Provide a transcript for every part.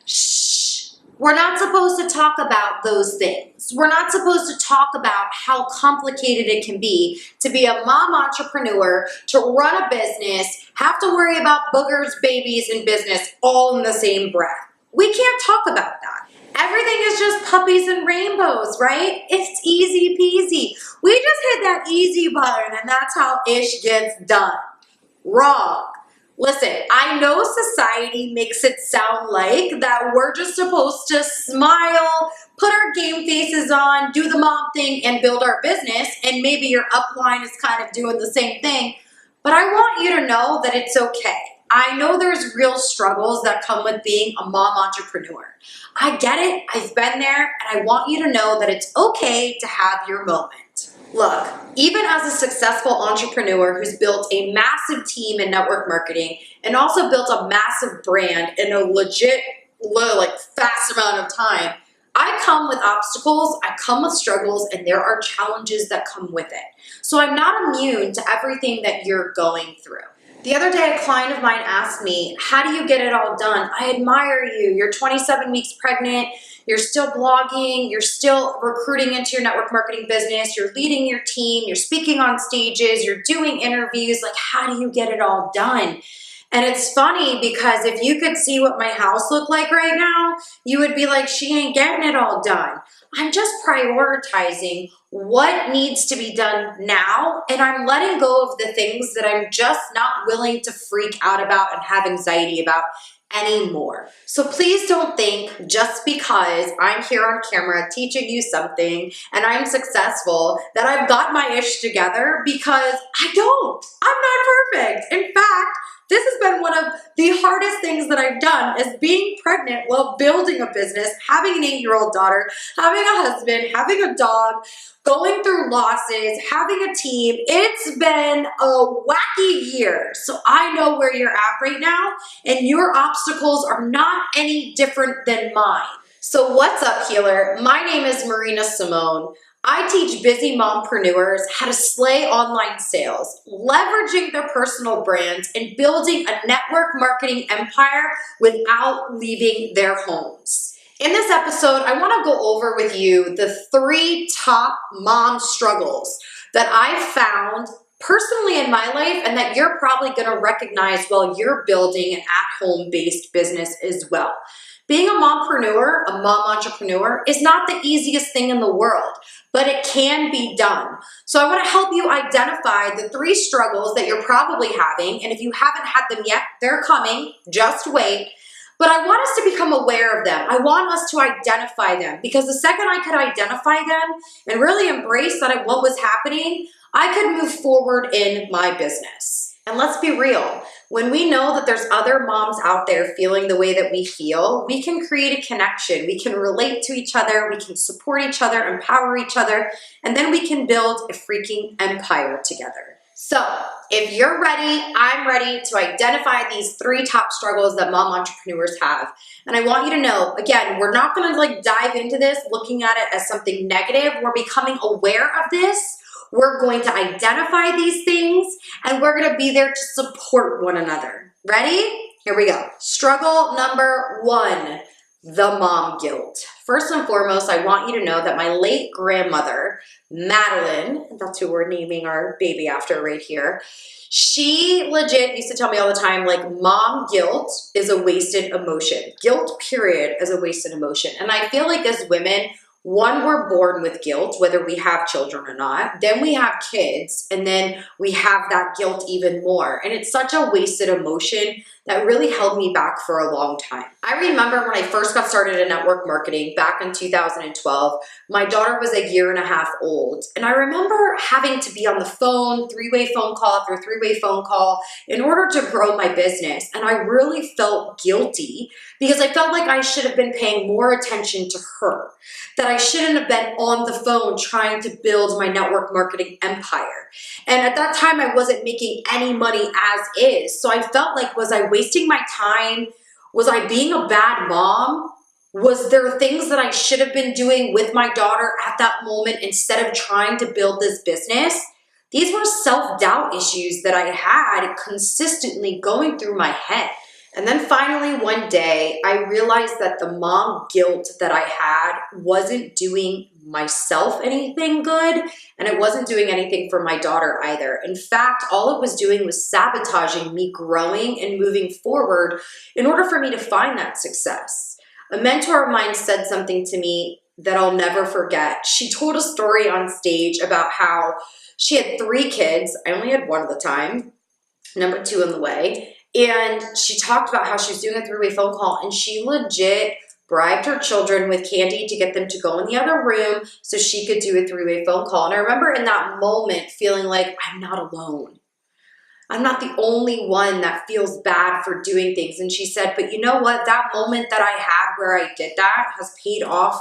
Shh. We're not supposed to talk about those things. We're not supposed to talk about how complicated it can be to be a mom entrepreneur, to run a business, have to worry about boogers, babies, and business all in the same breath. We can't talk about that. Everything is just puppies and rainbows, right? It's easy peasy. We just hit that easy button and that's how ish gets done. Wrong. Listen, I know society makes it sound like that we're just supposed to smile, put our game faces on, do the mom thing, and build our business, and maybe your upline is kind of doing the same thing. But I want you to know that it's okay. I know there's real struggles that come with being a mom entrepreneur. I get it, I've been there, and I want you to know that it's okay to have your moment. Look, even as a successful entrepreneur who's built a massive team in network marketing and also built a massive brand in a legit, fast amount of time, I come with obstacles, I come with struggles, and there are challenges that come with it. So I'm not immune to everything that you're going through. The other day, a client of mine asked me, how do you get it all done? I admire you. You're 27 weeks pregnant. You're still blogging. You're still recruiting into your network marketing business. You're leading your team. You're speaking on stages. You're doing interviews. Like, how do you get it all done? And it's funny because if you could see what my house looked like right now, you would be like, she ain't getting it all done. I'm just prioritizing what needs to be done now, and I'm letting go of the things that I'm just not willing to freak out about and have anxiety about anymore. So please don't think just because I'm here on camera teaching you something and I'm successful that I've got my ish together, because I don't. I'm not perfect. In fact, this has been one of the hardest things that I've done, is being pregnant while building a business, having an 8-year-old daughter, having a husband, having a dog, going through losses, having a team. It's been a wacky year. So I know where you're at right now, and your obstacles are not any different than mine. So what's up, healer? My name is Marina Simone. I teach busy mompreneurs how to slay online sales, leveraging their personal brands and building a network marketing empire without leaving their homes. In this episode, I want to go over with you the 3 top mom struggles that I found personally in my life and that you're probably going to recognize while you're building an at-home based business as well. Being a mompreneur, a mom entrepreneur, is not the easiest thing in the world, but it can be done. So I want to help you identify the 3 struggles that you're probably having, and if you haven't had them yet, they're coming, just wait. But I want us to become aware of them. I want us to identify them, because the second I could identify them and really embrace that what was happening, I could move forward in my business. And let's be real. When we know that there's other moms out there feeling the way that we feel, we can create a connection. We can relate to each other. We can support each other, empower each other, and then we can build a freaking empire together. So if you're ready, I'm ready to identify these 3 top struggles that mom entrepreneurs have. And I want you to know, again, we're not going to dive into this looking at it as something negative. We're becoming aware of this. We're going to identify these things, and we're going to be there to support one another. Ready? Here we go. Struggle number 1, the mom guilt. First and foremost, I want you to know that my late grandmother, Madeline, that's who we're naming our baby after right here, she legit used to tell me all the time, mom guilt is a wasted emotion. Guilt, period, is a wasted emotion. And I feel like as women, one, we're born with guilt, whether we have children or not. Then we have kids, and then we have that guilt even more. And it's such a wasted emotion that really held me back for a long time. I remember when I first got started in network marketing back in 2012, my daughter was 1.5 years old. And I remember having to be on the phone, 3-way phone call after 3-way phone call in order to grow my business. And I really felt guilty because I felt like I should have been paying more attention to her, that I shouldn't have been on the phone trying to build my network marketing empire. And at that time, I wasn't making any money as is. So I felt like, was I wasting my time? Was I being a bad mom? Was there things that I should have been doing with my daughter at that moment instead of trying to build this business? These were self-doubt issues that I had consistently going through my head. And then finally one day, I realized that the mom guilt that I had wasn't doing myself anything good, and it wasn't doing anything for my daughter either. In fact, all it was doing was sabotaging me growing and moving forward in order for me to find that success. A mentor of mine said something to me that I'll never forget. She told a story on stage about how she had 3 kids. I only had one at the time, number 2 in the way. And she talked about how she was doing a 3-way phone call, and she legit bribed her children with candy to get them to go in the other room so she could do a 3-way phone call. And I remember in that moment feeling like, I'm not alone. I'm not the only one that feels bad for doing things. And she said, but you know what? That moment that I had where I did that has paid off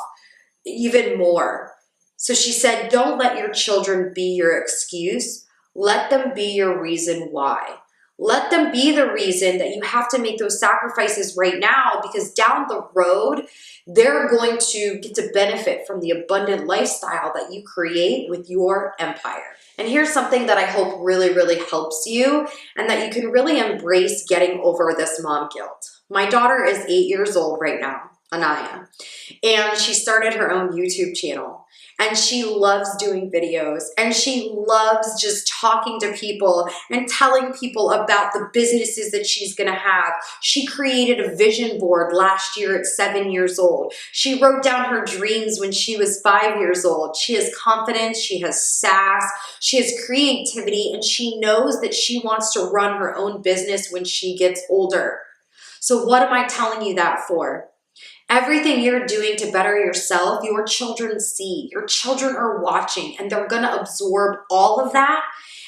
even more. So she said, don't let your children be your excuse. Let them be your reason why. Let them be the reason that you have to make those sacrifices right now, because down the road, they're going to get to benefit from the abundant lifestyle that you create with your empire. And here's something that I hope really, really helps you and that you can really embrace getting over this mom guilt. My daughter is 8 years old right now, Anaya, and she started her own YouTube channel. And she loves doing videos, and she loves just talking to people and telling people about the businesses that she's gonna have. She created a vision board last year at 7 years old. She wrote down her dreams when she was 5 years old. She has confidence, she has sass, she has creativity, and she knows that she wants to run her own business when she gets older. So what am I telling you that for? Everything you're doing to better yourself, your children see. Your children are watching, and they're gonna absorb all of that,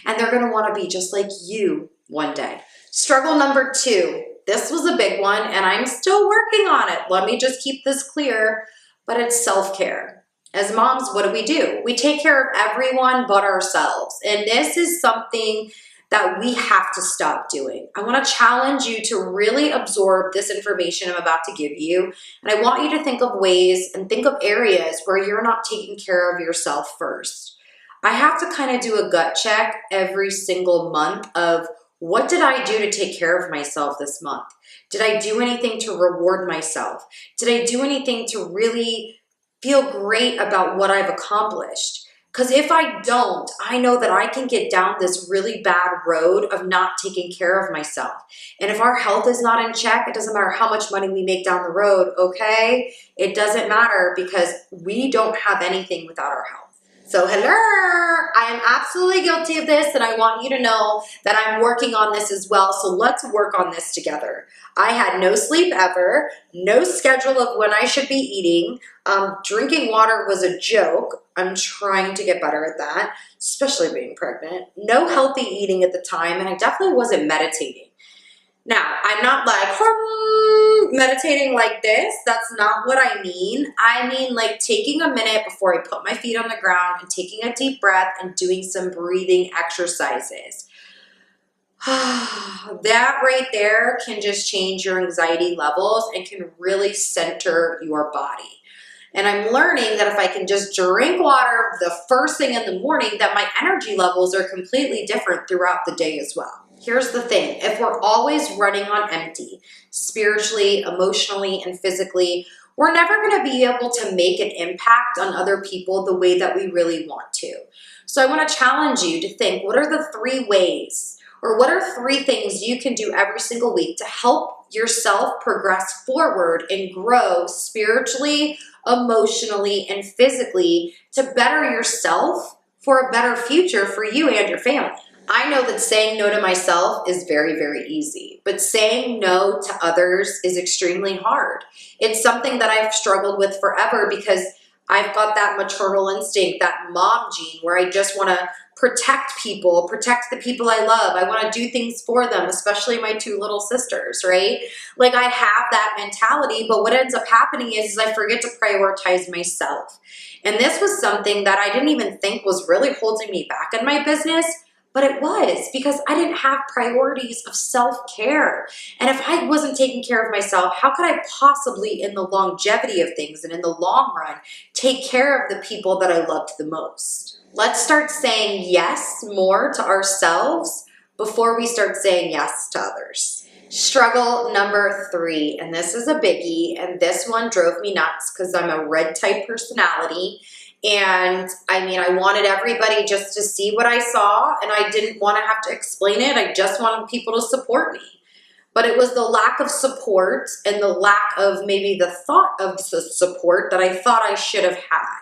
and they're gonna wanna be just like you one day. Struggle number 2. This was a big one, and I'm still working on it. Let me just keep this clear, but it's self-care. As moms, what do? We take care of everyone but ourselves, and this is something that we have to stop doing. I want to challenge you to really absorb this information I'm about to give you. And I want you to think of ways and think of areas where you're not taking care of yourself first. I have to kind of do a gut check every single month of, what did I do to take care of myself this month? Did I do anything to reward myself? Did I do anything to really feel great about what I've accomplished? Because if I don't, I know that I can get down this really bad road of not taking care of myself. And if our health is not in check, it doesn't matter how much money we make down the road, okay? It doesn't matter, because we don't have anything without our health. So hello, I am absolutely guilty of this, and I want you to know that I'm working on this as well, so let's work on this together. I had no sleep ever, no schedule of when I should be eating. Drinking water was a joke. I'm trying to get better at that, especially being pregnant. No healthy eating at the time, and I definitely wasn't meditating. Now, I'm not like meditating like this. That's not what I mean. I mean like taking a minute before I put my feet on the ground and taking a deep breath and doing some breathing exercises. That right there can just change your anxiety levels and can really center your body. And I'm learning that if I can just drink water the first thing in the morning, that my energy levels are completely different throughout the day as well. Here's the thing, if we're always running on empty, spiritually, emotionally, and physically, we're never gonna be able to make an impact on other people the way that we really want to. So I wanna challenge you to think, what are the 3 ways, or what are 3 things you can do every single week to help yourself progress forward and grow spiritually, emotionally, and physically to better yourself for a better future for you and your family? I know that saying no to myself is very, very easy, but saying no to others is extremely hard. It's something that I've struggled with forever because I've got that maternal instinct, that mom gene, where I just want to protect people, protect the people I love. I want to do things for them, especially my 2 little sisters, right? Like I have that mentality, but what ends up happening is I forget to prioritize myself. And this was something that I didn't even think was really holding me back in my business, but it was, because I didn't have priorities of self-care. And if I wasn't taking care of myself, how could I possibly, in the longevity of things and in the long run, take care of the people that I loved the most? Let's start saying yes more to ourselves before we start saying yes to others. Struggle number 3, and this is a biggie, and this one drove me nuts because I'm a red type personality. And I mean, I wanted everybody just to see what I saw, and I didn't want to have to explain it. I just wanted people to support me. But it was the lack of support and the lack of maybe the thought of the support that I thought I should have had.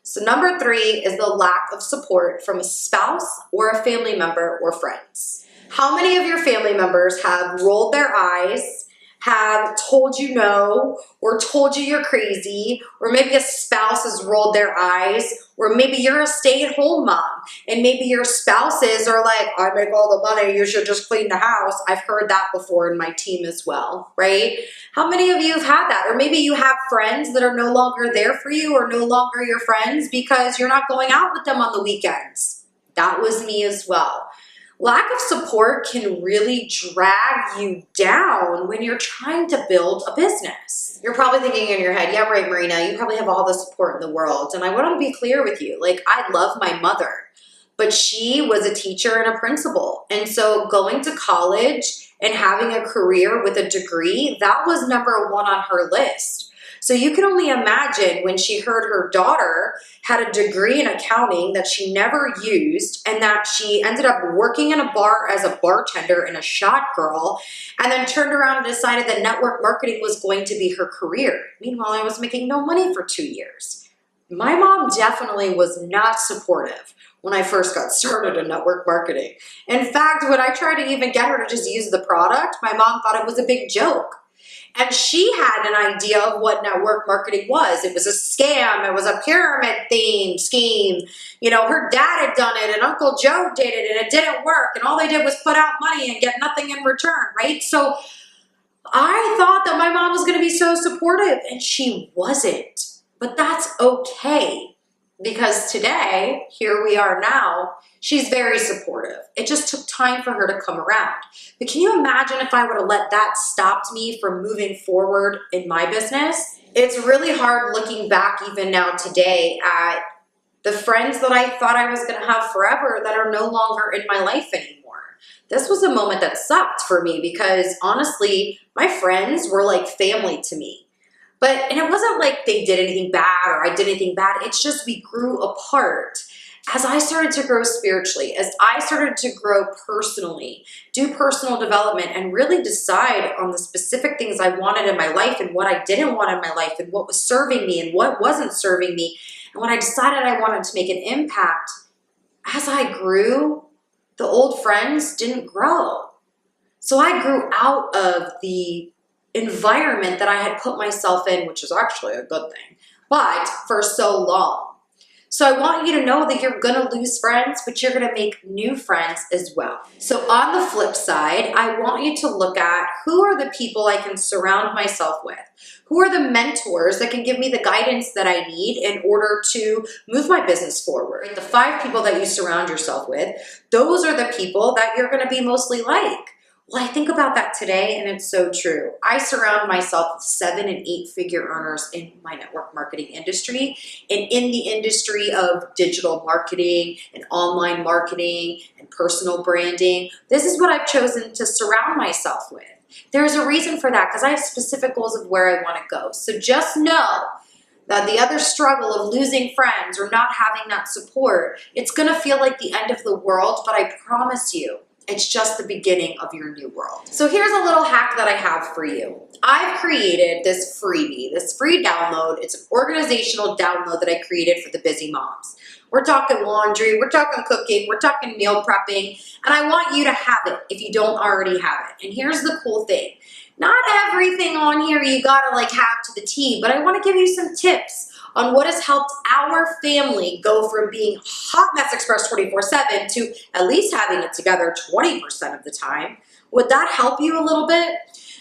So number 3 is the lack of support from a spouse or a family member or friends. How many of your family members have rolled their eyes, have told you no, or told you you're crazy, or maybe a spouse has rolled their eyes, or maybe you're a stay-at-home mom, and maybe your spouses are like, I make all the money, you should just clean the house. I've heard that before in my team as well, right? How many of you have had that? Or maybe you have friends that are no longer there for you or no longer your friends because you're not going out with them on the weekends. That was me as well. Lack of support can really drag you down when you're trying to build a business. You're probably thinking in your head, yeah, right, Marina, you probably have all the support in the world. And I want to be clear with you. Like, I love my mother, but she was a teacher and a principal. And so going to college and having a career with a degree, that was number 1 on her list. So you can only imagine when she heard her daughter had a degree in accounting that she never used, and that she ended up working in a bar as a bartender and a shot girl, and then turned around and decided that network marketing was going to be her career. Meanwhile, I was making no money for 2 years. My mom definitely was not supportive when I first got started in network marketing. In fact, when I tried to even get her to just use the product, my mom thought it was a big joke. And she had an idea of what network marketing was. It was a scam. It was a pyramid scheme. You know, her dad had done it and Uncle Joe did it and it didn't work. And all they did was put out money and get nothing in return, right? So I thought that my mom was going to be so supportive, and she wasn't. But that's okay, because today, here we are now, she's very supportive. It just took time for her to come around. But can you imagine if I would have let that stop me from moving forward in my business? It's really hard looking back even now today at the friends that I thought I was going to have forever that are no longer in my life anymore. This was a moment that sucked for me because honestly, my friends were like family to me. And it wasn't like they did anything bad or I did anything bad. It's just we grew apart. As I started to grow spiritually, as I started to grow personally, do personal development, and really decide on the specific things I wanted in my life and what I didn't want in my life and what was serving me and what wasn't serving me, and when I decided I wanted to make an impact, as I grew, the old friends didn't grow. So I grew out of the environment that I had put myself in, which is actually a good thing, but for so long. So I want you to know that you're going to lose friends, but you're going to make new friends as well. So on the flip side, I want you to look at who are the people I can surround myself with. Who are the mentors that can give me the guidance that I need in order to move my business forward? The 5 people that you surround yourself with, those are the people that you're going to be mostly like. Well, I think about that today, and it's so true. I surround myself with 7- and 8-figure earners in my network marketing industry and in the industry of digital marketing and online marketing and personal branding. This is what I've chosen to surround myself with. There's a reason for that because I have specific goals of where I want to go. So just know that the other struggle of losing friends or not having that support, it's going to feel like the end of the world, but I promise you, it's just the beginning of your new world. So here's a little hack that I have for you. I've created this freebie, this free download. It's an organizational download that I created for the busy moms. We're talking laundry, we're talking cooking, we're talking meal prepping, and I want you to have it if you don't already have it. And here's the cool thing. Not everything on here you gotta like have to the T, but I wanna give you some tips on what has helped our family go from being hot mess express 24/7 to at least having it together 20% of the time. Would that help you a little bit?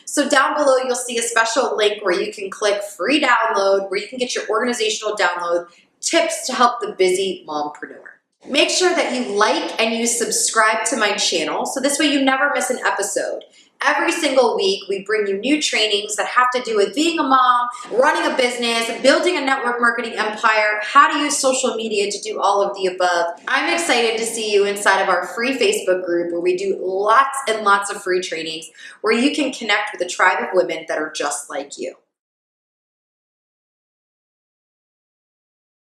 So down below, you'll see a special link where you can click free download, where you can get your organizational download tips to help the busy mompreneur. Make sure that you like and you subscribe to my channel, so this way you never miss an episode. Every single week, we bring you new trainings that have to do with being a mom, running a business, building a network marketing empire, how to use social media to do all of the above. I'm excited to see you inside of our free Facebook group where we do lots and lots of free trainings where you can connect with a tribe of women that are just like you.